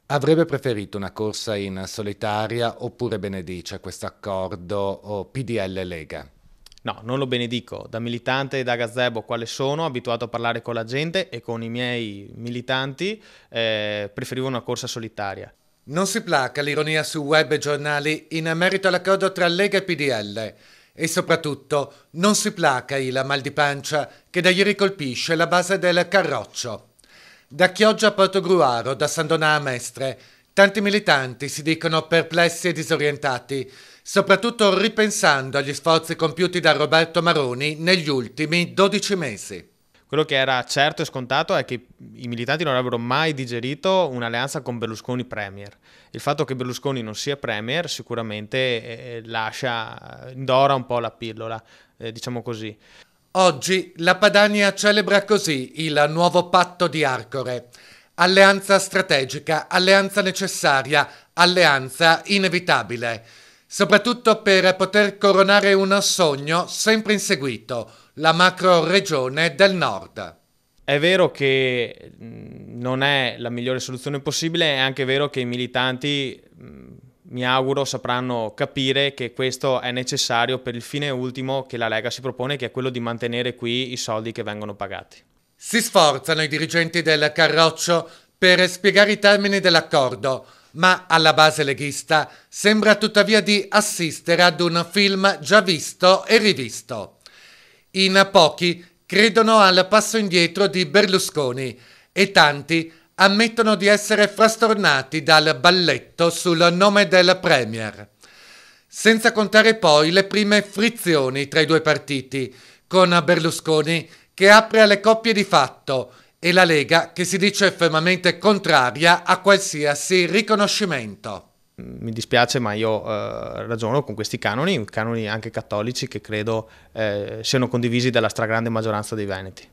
Avrebbe preferito una corsa in solitaria oppure benedice questo accordo o PDL Lega? No, non lo benedico. Da militante e da gazebo quale sono, abituato a parlare con la gente e con i miei militanti, preferivo una corsa solitaria. Non si placa l'ironia su web e giornali in merito all'accordo tra Lega e PDL e soprattutto non si placa il mal di pancia che da ieri colpisce la base del Carroccio. Da Chioggia a Portogruaro, da San Donà a Mestre, tanti militanti si dicono perplessi e disorientati, soprattutto ripensando agli sforzi compiuti da Roberto Maroni negli ultimi 12 mesi. Quello che era certo e scontato è che i militanti non avrebbero mai digerito un'alleanza con Berlusconi Premier. Il fatto che Berlusconi non sia Premier sicuramente lascia, indora un po' la pillola, diciamo così. Oggi la Padania celebra così il nuovo patto di Arcore. Alleanza strategica, alleanza necessaria, alleanza inevitabile. Soprattutto per poter coronare un sogno sempre inseguito, la macro regione del nord. È vero che non è la migliore soluzione possibile, è anche vero che i militanti, mi auguro, sapranno capire che questo è necessario per il fine ultimo che la Lega si propone, che è quello di mantenere qui i soldi che vengono pagati. Si sforzano i dirigenti del Carroccio per spiegare i termini dell'accordo, ma alla base leghista sembra tuttavia di assistere ad un film già visto e rivisto. In pochi credono al passo indietro di Berlusconi e tanti ammettono di essere frastornati dal balletto sul nome del Premier. Senza contare poi le prime frizioni tra i due partiti, con Berlusconi che apre alle coppie di fatto e la Lega che si dice fermamente contraria a qualsiasi riconoscimento. Mi dispiace, ma io ragiono con questi canoni anche cattolici, che credo siano condivisi dalla stragrande maggioranza dei veneti.